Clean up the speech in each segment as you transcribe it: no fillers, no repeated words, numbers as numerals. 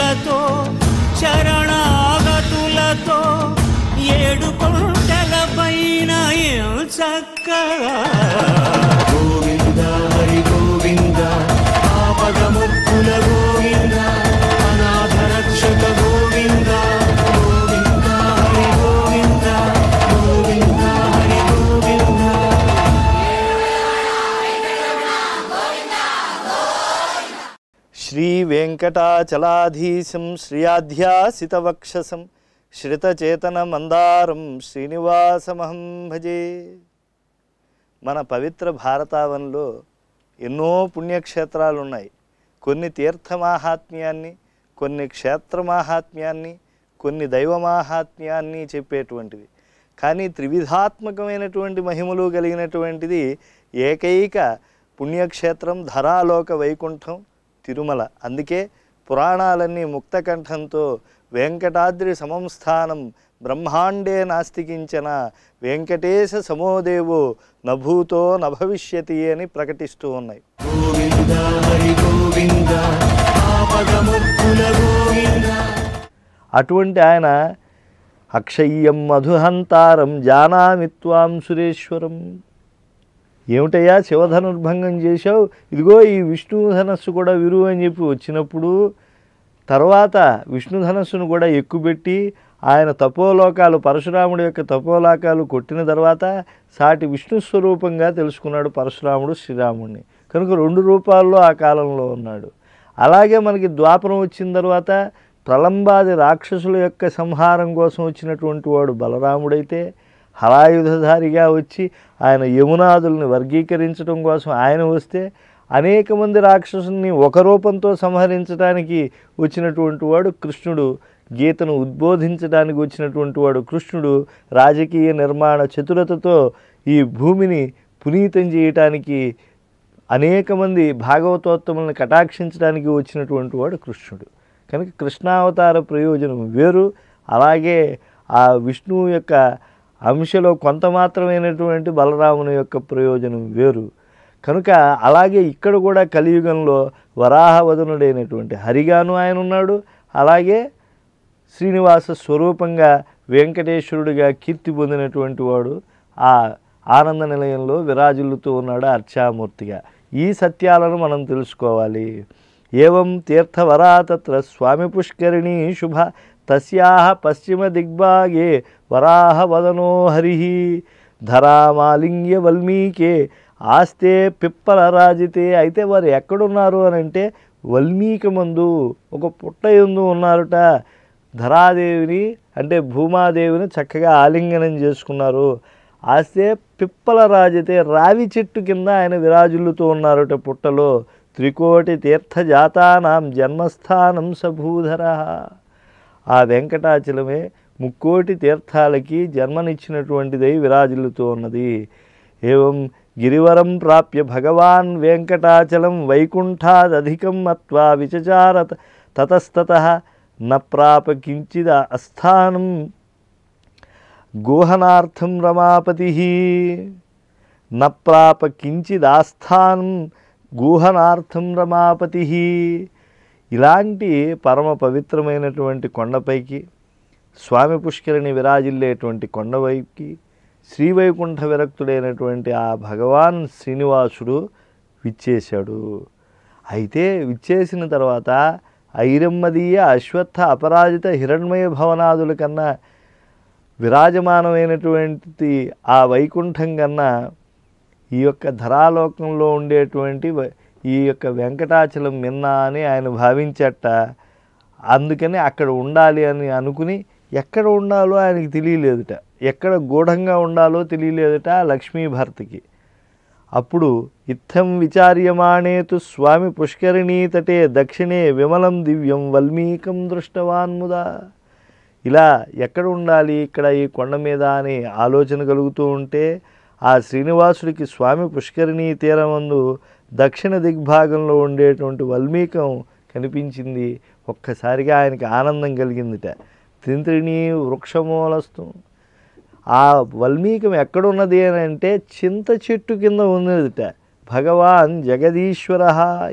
పూలతో శరణాగతులతో ఏడు కొండల పైన చక్కగా గోవింద హరి గోవింద ఆపదముక్కుల గోవింద అనాథ రక్షక గోవింద గోవింద హరి గోవింద గోవింద హరి గోవింద. శ్రీ వెంకటాచలాధీశం శ్రియాధ్యాసితవక్షసం శ్రితచేతన మందారం శ్రీనివాసమహం భజే. మన పవిత్ర భారతావనంలో ఎన్నో పుణ్యక్షేత్రాలు ఉన్నాయి. కొన్ని తీర్థమాహాత్మ్యాన్ని, కొన్ని క్షేత్రమాహాత్మ్యాన్ని, కొన్ని దైవమాహాత్మ్యాన్ని చెప్పేటువంటివి. కానీ త్రివిధాత్మకమైనటువంటి మహిమలు కలిగినటువంటిది ఏకైక పుణ్యక్షేత్రం ధరాలోక వైకుంఠం తిరుమల. అందుకే పురాణాలన్నీ ముక్తకంఠంతో వెంకటాద్రి సమంస్థానం బ్రహ్మాండే నాస్తికించన వెంకటేశ సమోదేవో నభూతో నభవిష్యతి అని ప్రకటిస్తూ ఉన్నాయి. అటువంటి ఆయన అక్షయ్యం మధుహంతారం జానామి త్వాం సురేశ్వరం. ఏమిటయ్యా శివధనుర్భంగం చేశావు, ఇదిగో ఈ విష్ణుధనస్సు కూడా విరువు అని చెప్పి వచ్చినప్పుడు తర్వాత విష్ణుధనస్సును కూడా ఎక్కుపెట్టి ఆయన తపోలోకాలు పరశురాముడి యొక్క తపోలోకాలు కొట్టిన తర్వాత సాటి విష్ణు స్వరూపంగా తెలుసుకున్నాడు పరశురాముడు శ్రీరాముడిని. కనుక రెండు రూపాల్లో ఆ కాలంలో ఉన్నాడు. అలాగే మనకి ద్వాపరం వచ్చిన తర్వాత ప్రళంబాది రాక్షసుల యొక్క సంహారం కోసం వచ్చినటువంటి వాడు బలరాముడైతే హలాయుధధారిగా వచ్చి ఆయన యమునాదుల్ని వర్గీకరించడం కోసం ఆయన వస్తే అనేక మంది రాక్షసుల్ని ఒక రూపంతో సంహరించడానికి వచ్చినటువంటి వాడు కృష్ణుడు. గీతను ఉద్బోధించడానికి వచ్చినటువంటి వాడు కృష్ణుడు. రాజకీయ నిర్మాణ చతురతతో ఈ భూమిని పునీతం చేయటానికి అనేక మంది భాగవతోత్తములను కటాక్షించడానికి వచ్చినటువంటి వాడు కృష్ణుడు. కనుక కృష్ణావతార ప్రయోజనం వేరు. అలాగే ఆ విష్ణువు యొక్క అంశలో కొంత మాత్రమైనటువంటి బలరాముని యొక్క ప్రయోజనం వేరు. కనుక అలాగే ఇక్కడ కూడా కలియుగంలో వరాహవదనుడైనటువంటి హరిగాను ఆయన ఉన్నాడు. అలాగే శ్రీనివాస స్వరూపంగా వెంకటేశ్వరుడిగా కీర్తి పొందినటువంటి వాడు ఆ ఆనంద నిలయంలో విరాజిల్లుతూ ఉన్నాడు అర్చామూర్తిగా. ఈ సత్యాలను మనం తెలుసుకోవాలి. ఏవం తీర్థవరా తత్ర స్వామి పుష్కరిణీ శుభ తస్యాహ పశ్చిమ దిగ్భాగే వరాహవదనో హరి ధరామాలింగ్య వల్మీకే ఆస్తే పిప్పల రాజితే. అయితే వారు ఎక్కడున్నారు అని అంటే వల్మీకమందు ఒక పుట్టయందు ఉన్నారుట. ధరాదేవిని అంటే భూమాదేవిని చక్కగా ఆలింగనం చేసుకున్నారు. ఆస్తే పిప్పల రాజితే రావి చెట్టు కింద ఆయన విరాజుల్లుతూ ఉన్నారుట పుట్టలో. త్రికోటి తీర్థజాతానాం జన్మస్థానం సభూధర. ఆ వెంకటాచలమే ముక్కోటి తీర్థాలకి జన్మనిచ్చినటువంటిదై విరాజిల్లుతూ ఉన్నది. ఏవం గిరివరం ప్రాప్య భగవాన్ వెంకటాచలం వైకుంఠాదధికం మత్వా విచచార తతస్తతః న ప్రాప కించిద అస్థానం గోహనార్థం రమాపతి. న ప్రాప కించిదాస్థానం గూహనార్థం రమాపతి. ఇలాంటి పరమ పవిత్రమైనటువంటి కొండపైకి స్వామి పుష్కరిణి విరాజిల్లేటువంటి కొండవైకి శ్రీవైకుంఠ విరక్తుడైనటువంటి ఆ భగవాన్ శ్రీనివాసుడు విచ్చేశాడు. అయితే విచ్చేసిన తర్వాత ఐరమ్మదీయ అశ్వత్థ అపరాజిత హిరణ్మయ భవనాదుల కన్నా విరాజమానమైనటువంటి ఆ వైకుంఠం కన్నా ఈ యొక్క ధరాలోకంలో ఉండేటువంటి ఈ యొక్క వెంకటాచలం మిన్నా అని ఆయన భావించట. అందుకని అక్కడ ఉండాలి అని అనుకుని ఎక్కడ ఉండాలో ఆయనకి తెలియలేదుట, ఎక్కడ గూఢంగా ఉండాలో తెలియలేదుట లక్ష్మీభర్తకి. అప్పుడు ఇత్థం విచార్యమాణేతు స్వామి పుష్కరిణీ తటే దక్షిణే విమలం దివ్యం వల్మీకం దృష్టవాన్ముదా. ఇలా ఎక్కడ ఉండాలి ఇక్కడ ఈ కొండ మీద అని ఆలోచన కలుగుతూ ఉంటే ఆ శ్రీనివాసుడికి స్వామి పుష్కరిణీ తీరమందు దక్షిణ దిగ్భాగంలో ఉండేటువంటి వల్మీకం కనిపించింది. ఒక్కసారిగా ఆయనకి ఆనందం కలిగిందిట. త్రింత్రిణీ వృక్షమూలస్తు. ఆ వల్మీకం ఎక్కడున్నది అని అంటే చింత చెట్టు కింద ఉన్నదిట. భగవాన్ జగదీశ్వర.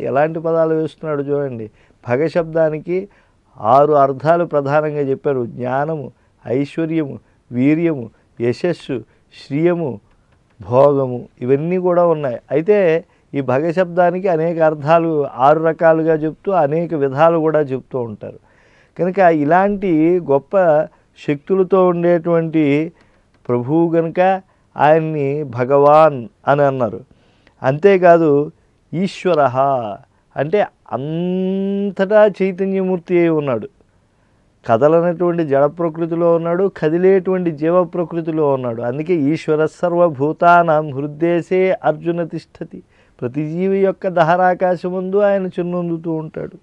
ఎలాంటి పదాలు వేస్తున్నాడు చూడండి. భగ శబ్దానికి 6 అర్థాలు ప్రధానంగా చెప్పారు. జ్ఞానము, ఐశ్వర్యము, వీర్యము, యశస్సు, శ్రియము, భోగము, ఇవన్నీ కూడా ఉన్నాయి. అయితే ఈ భగ శబ్దానికి అనేక అర్థాలు 6 రకాలుగా చెప్తూ అనేక విధాలు కూడా చెప్తూ ఉంటారు. కనుక ఇలాంటి గొప్ప శక్తులతో ఉండేటువంటి ప్రభువు కనుక ఆయన్ని భగవాన్ అని అన్నారు. అంతేకాదు ఈశ్వర అంటే అంతటా చైతన్యమూర్తి అయి ఉన్నాడు. కదలనటువంటి జడ ప్రకృతిలో ఉన్నాడు, కదిలేటువంటి జీవ ప్రకృతిలో ఉన్నాడు. అందుకే ఈశ్వర సర్వభూతానాం హృద్దేశే అర్జున తిష్టతి. ప్రతి జీవి యొక్క దహరాకాశముందు ఆయన చిన్నొందుతూ ఉంటాడు.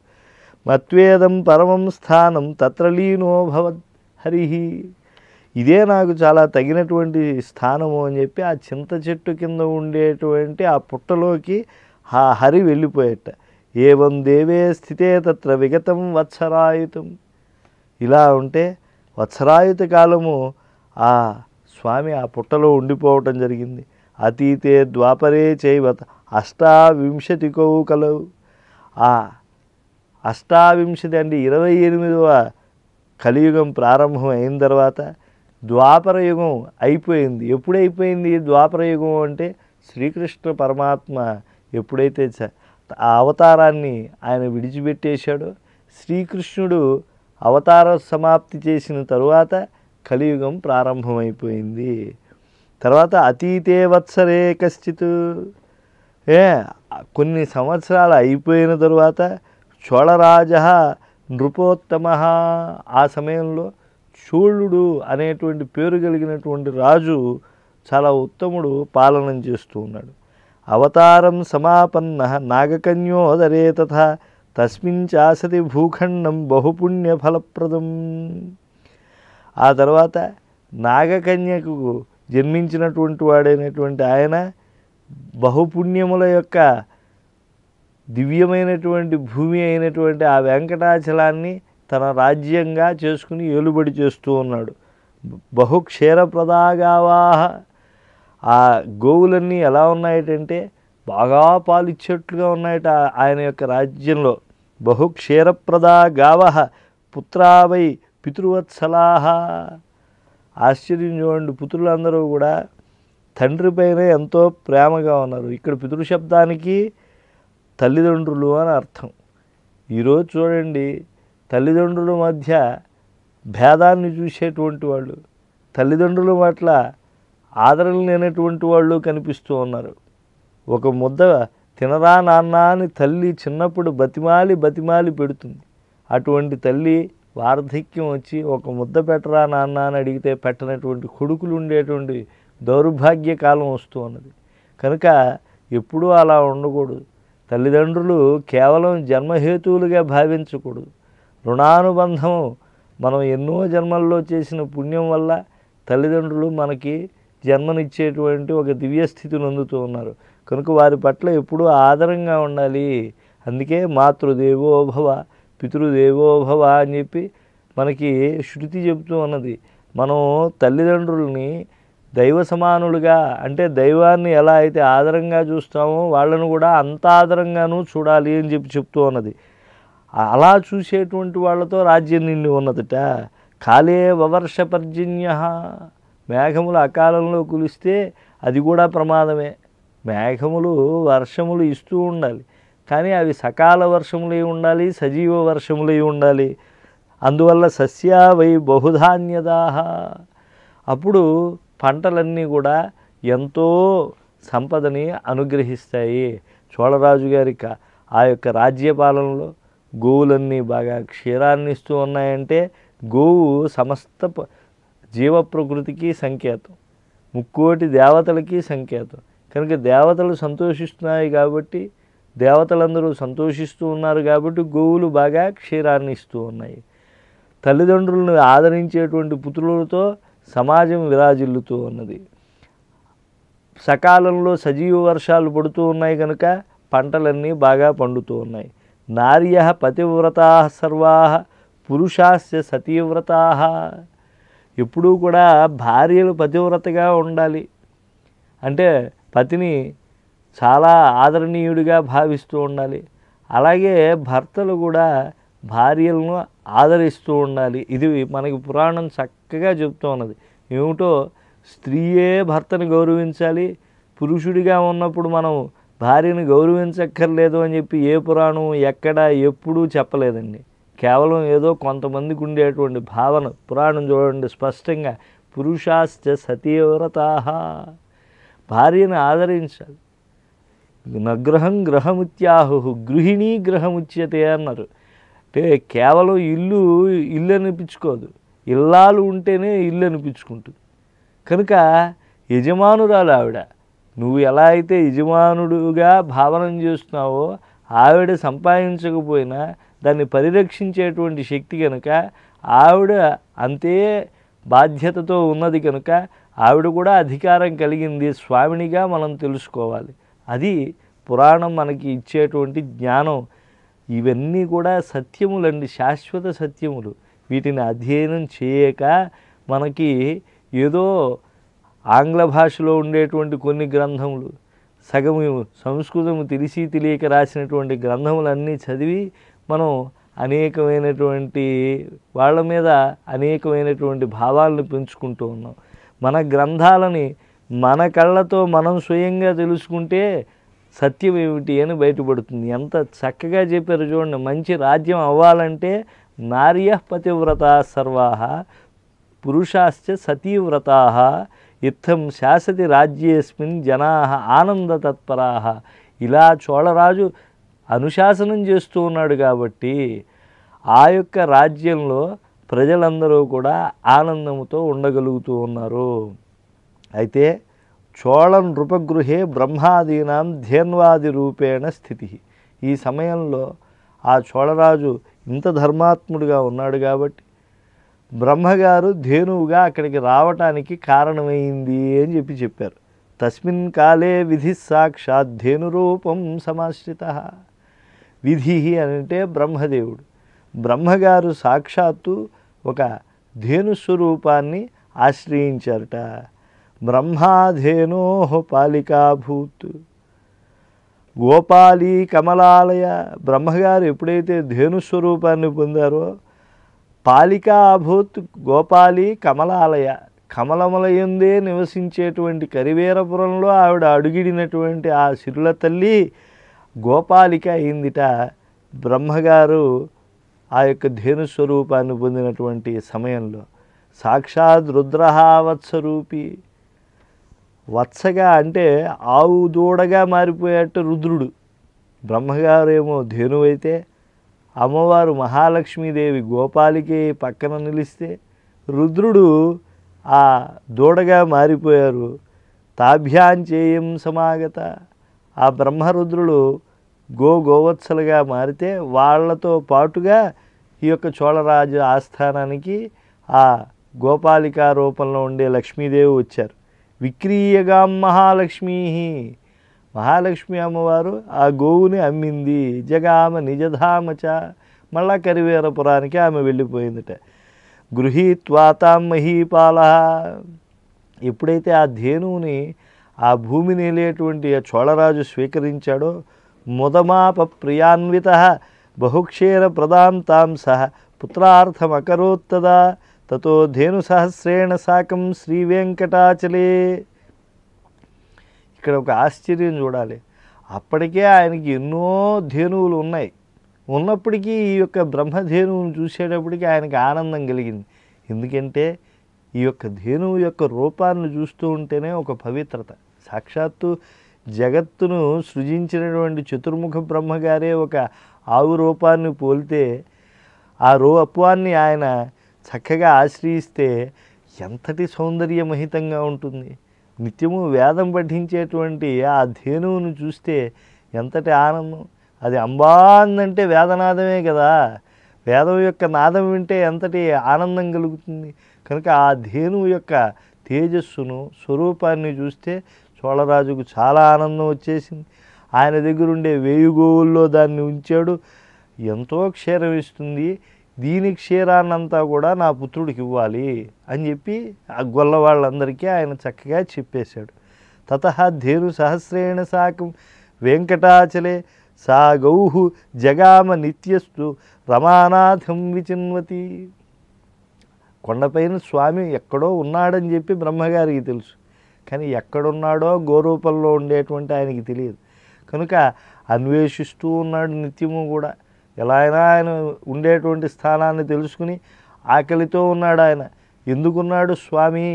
మత్వేదం పరమం స్థానం తత్ర లీనో భవద్ హరిహి. ఇదే నాకు చాలా తగినటువంటి స్థానము అని చెప్పి ఆ చింత చెట్టు కింద ఉండేటువంటి ఆ పుట్టలోకి ఆ హరి వెళ్ళిపోయేట. ఏవం దేవే స్థితే తత్ర విగతం వత్సరాయుతం. ఇలా ఉంటే వత్సరాయుత కాలము ఆ స్వామి ఆ పుట్టలో ఉండిపోవటం జరిగింది. అతీతే ద్వాపరే చైవ అష్టావింశతికౌ కలవు. ఆ 28 అంటే 28వ కలియుగం ప్రారంభం అయిన తర్వాత ద్వాపర యుగం అయిపోయింది. ఎప్పుడైపోయింది ద్వాపర యుగం అంటే శ్రీకృష్ణ పరమాత్మ ఎప్పుడైతే ఆ అవతారాన్ని ఆయన విడిచిపెట్టేశాడో, శ్రీకృష్ణుడు అవతార సమాప్తి చేసిన తరువాత కలియుగం ప్రారంభమైపోయింది. తర్వాత అతీతే వత్సరే కశ్చిత్ కొన్ని సంవత్సరాలు అయిపోయిన తరువాత చోళరాజ నృపోత్తమ, ఆ సమయంలో చోళుడు అనేటువంటి పేరు కలిగినటువంటి రాజు చాలా ఉత్తముడు పాలన చేస్తూ ఉన్నాడు. అవతారం సమాపన్న నాగకన్యోదరే తథా తస్మిన్ చాసతి భూఖండం బహుపుణ్య ఫలప్రదం. ఆ తర్వాత నాగకన్యకు జన్మించినటువంటి వాడైనటువంటి ఆయన బహుపుణ్యముల యొక్క దివ్యమైనటువంటి భూమి అయినటువంటి ఆ వెంకటాచలాన్ని తన రాజ్యంగా చేసుకుని ఏలుబడి చేస్తూ ఉన్నాడు. బహుక్షీరప్రదాగావాహ. ఆ గోవులన్నీ ఎలా ఉన్నాయటంటే బాగా పాలిచ్చేట్లుగా ఉన్నాయట ఆయన యొక్క రాజ్యంలో. బహుక్షీరప్రదా గావః పుత్రావై పితృవత్సలాహ. ఆశ్చర్యం చూడండి, పుత్రులందరూ కూడా తండ్రి పైన ఎంతో ప్రేమగా ఉన్నారు. ఇక్కడ పితృశబ్దానికి తల్లిదండ్రులు అని అర్థం. ఈరోజు చూడండి, తల్లిదండ్రుల మధ్య భేదాన్ని చూసేటువంటి వాళ్ళు, తల్లిదండ్రుల పట్ల ఆదరణ లేనటువంటి వాళ్ళు కనిపిస్తూ ఉన్నారు. ఒక ముద్ద తినరా నాన్న అని తల్లి చిన్నప్పుడు బతిమాలి పెడుతుంది. అటువంటి తల్లి వార్ధక్యం వచ్చి ఒక ముద్ద పెట్టరా నాన్న అని అడిగితే పెట్టనటువంటి కొడుకులు ఉండేటువంటి దౌర్భాగ్య కాలం వస్తూ ఉన్నది. కనుక ఎప్పుడూ అలా ఉండకూడదు. తల్లిదండ్రులు కేవలం జన్మహేతువులుగా భావించకూడదు. రుణానుబంధం మనం ఎన్నో జన్మల్లో చేసిన పుణ్యం వల్ల తల్లిదండ్రులు మనకి జన్మనిచ్చేటువంటి ఒక దివ్యస్థితిని అందుతూ ఉన్నారు. కనుక వారి పట్ల ఎప్పుడూ ఆదరంగా ఉండాలి. అందుకే మాతృదేవోభవ పితృదేవోభవ అని చెప్పి మనకి శృతి చెబుతూ ఉన్నది. మనం తల్లిదండ్రుల్ని దైవ సమానులుగా, అంటే దైవాన్ని ఎలా అయితే ఆదరంగా చూస్తామో వాళ్ళను కూడా అంత ఆదరంగానూ చూడాలి అని చెప్పి చెప్తూ ఉన్నది. అలా చూసేటువంటి వాళ్ళతో రాజ్యం నిండి ఉన్నదట. కాలే వవర్ష పర్జన్య. మేఘములు అకాలంలో కులిస్తే అది కూడా ప్రమాదమే. మేఘములు వర్షములు ఇస్తూ ఉండాలి, కానీ అవి సకాల వర్షములై ఉండాలి, సజీవ వర్షములై ఉండాలి. అందువల్ల సస్యా వై బహుధాన్యదాహ. అప్పుడు పంటలన్నీ కూడా ఎంతో సంపదని అనుగ్రహిస్తాయి. చోళరాజు గారి ఆ యొక్క రాజ్యపాలనలో గోవులన్నీ బాగా క్షీరాన్ని ఇస్తూ ఉన్నాయంటే గోవు సమస్త జీవ ప్రకృతికి సంకేతం, ముక్కోటి దేవతలకి సంకేతం. కనుక దేవతలు సంతోషిస్తున్నాయి కాబట్టి, దేవతలందరూ సంతోషిస్తూ ఉన్నారు కాబట్టి గోవులు బాగా క్షీరాన్ని ఇస్తూ ఉన్నాయి. తల్లిదండ్రులను ఆదరించేటువంటి పుత్రులతో సమాజం విరాజిల్లుతూ ఉన్నది. సకాలంలో సజీవ వర్షాలు పడుతూ ఉన్నాయి కనుక పంటలన్నీ బాగా పండుతూ ఉన్నాయి. నార్య పతివ్రతా సర్వా పురుషాస్య సతీవ్రతా. ఎప్పుడూ కూడా భార్యలు పతివ్రతగా ఉండాలి, అంటే పతిని చాలా ఆదరణీయుడిగా భావిస్తూ ఉండాలి. అలాగే భర్తలు కూడా భార్యలను ఆదరిస్తూ ఉండాలి. ఇది మనకి పురాణం చక్కగా చెప్తూ ఉన్నది. ఏమిటో స్త్రీయే భర్తని గౌరవించాలి, పురుషుడిగా ఉన్నప్పుడు మనం భార్యను గౌరవించక్కర్లేదు అని చెప్పి ఏ పురాణం ఎక్కడ ఎప్పుడూ చెప్పలేదండి. కేవలం ఏదో కొంతమందికి ఉండేటువంటి భావన. పురాణం చూడండి స్పష్టంగా, పురుషాశ్చ సతీవ్రతాః, భార్యను ఆదరించాలి. నగ్రహం గ్రహముత్యాహు గృహిణీ గ్రహముచ్యతే అన్నారు. అంటే కేవలం ఇల్లు అనిపించుకోదు, ఇల్లాలు ఉంటేనే ఇల్లు అనిపించుకుంటుంది. కనుక యజమానురాలు ఆవిడ. నువ్వు ఎలా అయితే యజమానుడుగా భావన చేస్తున్నావో, ఆవిడ సంపాదించకపోయినా దాన్ని పరిరక్షించేటువంటి శక్తి కనుక ఆవిడ అంతే బాధ్యతతో ఉన్నది కనుక ఆవిడ కూడా అధికారం కలిగింది స్వామినిగా మనం తెలుసుకోవాలి. అది పురాణం మనకి ఇచ్చేటువంటి జ్ఞానం. ఇవన్నీ కూడా సత్యములండి, శాశ్వత సత్యములు. వీటిని అధ్యయనం చేయక మనకి ఏదో ఆంగ్ల భాషలో ఉండేటువంటి కొన్ని గ్రంథములు, సగము సంస్కృతము తెలిసి తెలియక రాసినటువంటి గ్రంథములన్నీ చదివి మనం అనేకమైనటువంటి వాళ్ళ మీద అనేకమైనటువంటి భావాలను పెంచుకుంటూ ఉన్నాం. మన గ్రంథాలని మన కళ్ళతో మనం స్వయంగా తెలుసుకుంటే సత్యం ఏమిటి అని బయటపడుతుంది. ఎంత చక్కగా చెప్పారు చూడండి. మంచి రాజ్యం అవ్వాలంటే నార్యః పతివ్రతా సర్వాః పురుషాశ్చ సతీవ్రతాః ఇత్థం శాసతి రాజ్యేస్మిన్ జనాః ఆనంద తత్పరాః. ఇలా చోళరాజు అనుశాసనం చేస్తూ ఉన్నాడు కాబట్టి ఆ యొక్క రాజ్యంలో ప్రజలందరూ కూడా ఆనందంతో ఉండగలుగుతూ ఉన్నారు. అయితే చోళ నృపగృహే బ్రహ్మాదీనాం ధేన్వాది రూపేణ స్థితి. ఈ సమయంలో ఆ చోళరాజు ఇంత ధర్మాత్ముడిగా ఉన్నాడు కాబట్టి బ్రహ్మగారు ధేనువుగా అక్కడికి రావటానికి కారణమైంది అని చెప్పారు. తస్మిన్ కాలే విధి సాక్షాత్ ధేనురూపం సమాశ్రిత. విధి అంటే బ్రహ్మదేవుడు. బ్రహ్మగారు సాక్షాత్తు ఒక ధేనుస్వరూపాన్ని ఆశ్రయించారట. బ్రహ్మాధేనో పాలికాభూత్ గోపాలి కమలాలయ. బ్రహ్మగారు ఎప్పుడైతే ధేనుస్వరూపాన్ని పొందారో పాలికాభూత్ గోపాలి కమలాలయ, కమలమలయందే నివసించేటువంటి కరివేరపురంలో ఆవిడ అడుగిడినటువంటి ఆ సిరుల తల్లి గోపాలిక అయిందిట. బ్రహ్మగారు ఆ యొక్క ధేనుస్వరూపాన్ని పొందినటువంటి సమయంలో సాక్షాత్ రుద్రః వత్సరూపి. వత్సగా అంటే ఆవు దూడగా మారిపోయేట్టు రుద్రుడు. బ్రహ్మగారేమో ధేనువైతే అమ్మవారు మహాలక్ష్మీదేవి గోపాలికి పక్కన నిలిస్తే రుద్రుడు ఆ దూడగా మారిపోయారు. తాభ్యాంచేయం సమాగత. ఆ బ్రహ్మరుద్రులు గోవత్సలుగా మారితే వాళ్లతో పాటుగా ఈ యొక్క చోళరాజు ఆస్థానానికి ఆ గోపాలికా రూపంలో ఉండే లక్ష్మీదేవి వచ్చారు. విక్రీయగాం మహాలక్ష్మీ. మహాలక్ష్మి అమ్మవారు ఆ గోవుని అమ్మింది. జగామ నిజధామచ. మళ్ళా కరివేరపురానికి ఆమె వెళ్ళిపోయిందట. గృహీత్వా తాం మహీపాల. ఎప్పుడైతే ఆ ధేనువుని ఆ భూమిని వెళ్ళేటువంటి ఆ చోళరాజు స్వీకరించాడో ముదమాప ప్రియాన్విత బహుక్షేర ప్రదాం తాం సహ పుత్రార్థమకరోత్తదా తతో ధేను సహస్రేణ సాకం శ్రీవేంకటాచలే. ఇక్కడ ఒక ఆశ్చర్యం చూడాలి. అప్పటికే ఆయనకి ఎన్నో ధేనువులు ఉన్నాయి. ఉన్నప్పటికీ ఈ యొక్క బ్రహ్మధేనువును చూసేటప్పటికి ఆయనకి ఆనందం కలిగింది. ఎందుకంటే ఈ యొక్క ధేనువు యొక్క రూపాన్ని చూస్తూ ఉంటేనే ఒక పవిత్రత. సాక్షాత్తు జగత్తును సృజించినటువంటి చతుర్ముఖ బ్రహ్మగారే ఒక ఆవు రూపాన్ని పోలితే ఆ రూపాన్ని ఆయన చక్కగా ఆశ్రయిస్తే ఎంతటి సౌందర్యమహితంగా ఉంటుంది. నిత్యము వేదం పఠించేటువంటి ఆ ధేనువును చూస్తే ఎంతటి ఆనందం. అది అంబా అందంటే వేదనాదమే కదా. వేదం యొక్క నాదం వింటే ఎంతటి ఆనందం కలుగుతుంది. కనుక ఆ ధేనువు యొక్క తేజస్సును స్వరూపాన్ని చూస్తే చోళరాజుకు చాలా ఆనందం వచ్చేసింది. ఆయన దగ్గరుండే 1000 గోవుల్లో దాన్ని ఉంచాడు. ఎంతో క్షీరం ఇస్తుంది, దీని క్షీరాన్నంతా కూడా నా పుత్రుడికి ఇవ్వాలి అని చెప్పి ఆ గొల్ల వాళ్ళందరికీ ఆయన చక్కగా చెప్పేశాడు. తతః ధేను సహస్రేణ సాకం వెంకటాచలే సా గౌహు జగామ నిత్యస్తు రమానాథం విచిన్వతి. కొండపైన స్వామి ఎక్కడో ఉన్నాడని చెప్పి బ్రహ్మగారికి తెలుసు, కానీ ఎక్కడున్నాడో గోరూపంలో ఉండేటువంటి ఆయనకి తెలియదు. కనుక అన్వేషిస్తూ ఉన్నాడు నిత్యము కూడా. ఎలా అయినా ఆయన ఉండేటువంటి స్థానాన్ని తెలుసుకుని ఆకలితో ఉన్నాడు ఆయన. ఎందుకున్నాడు స్వామి?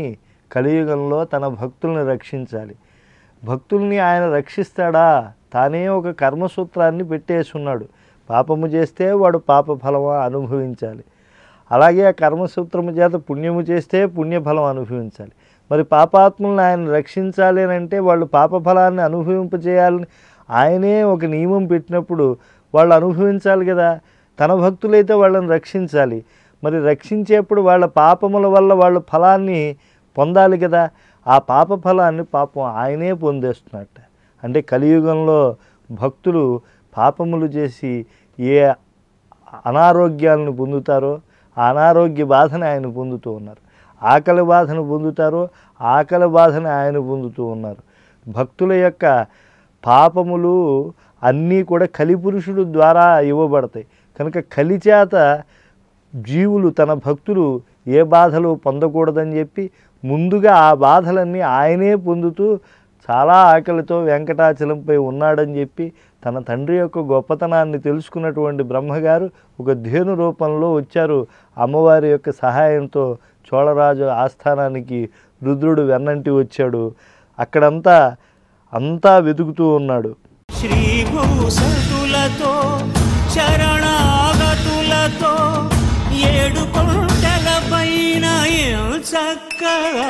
కలియుగంలో తన భక్తుల్ని రక్షించాలి. భక్తుల్ని ఆయన రక్షిస్తాడా? తానే ఒక కర్మసూత్రాన్ని పెట్టేసి ఉన్నాడు. పాపము చేస్తే వాడు పాప ఫలము అనుభవించాలి, అలాగే ఆ కర్మసూత్రము చేత పుణ్యము చేస్తే పుణ్యఫలం అనుభవించాలి. మరి పాపాత్ములను ఆయన రక్షించాలి అని అంటే వాళ్ళు పాపఫలాన్ని అనుభవింపజేయాలని ఆయనే ఒక నియమం పెట్టినప్పుడు వాళ్ళు అనుభవించాలి కదా. తన భక్తులైతే వాళ్ళని రక్షించాలి. మరి రక్షించేప్పుడు వాళ్ళ పాపముల వల్ల వాళ్ళ ఫలాన్ని పొందాలి కదా. ఆ పాప ఫలాన్ని పాపం ఆయనే పొందేస్తున్నట్ట. అంటే కలియుగంలో భక్తులు పాపములు చేసి ఏ అనారోగ్యాలను పొందుతారో ఆ అనారోగ్య బాధను ఆయన పొందుతూ ఉన్నారు. ఆకలి బాధను పొందుతారో ఆకలి బాధను ఆయన పొందుతూ ఉన్నారు. భక్తుల యొక్క పాపములు అన్నీ కూడా కలిపురుషుడు ద్వారా ఇవ్వబడతాయి. కనుక కలిచేత జీవులు తన భక్తులు ఏ బాధలు పొందకూడదని చెప్పి ముందుగా ఆ బాధలన్నీ ఆయనే పొందుతూ చాలా ఆకలితో వెంకటాచలంపై ఉన్నాడని చెప్పి తన తండ్రి యొక్క గొప్పతనాన్ని తెలుసుకున్నటువంటి బ్రహ్మగారు ఒక ధేను రూపంలో వచ్చారు. అమ్మవారి యొక్క సహాయంతో చోళరాజు ఆస్థానానికి రుద్రుడు వెన్నంటి వచ్చాడు. అంతా వెతుకుతూ ఉన్నాడు. శ్రీభూసతులతో చరణాగతులతో 7 కొండల పైన చక్కగా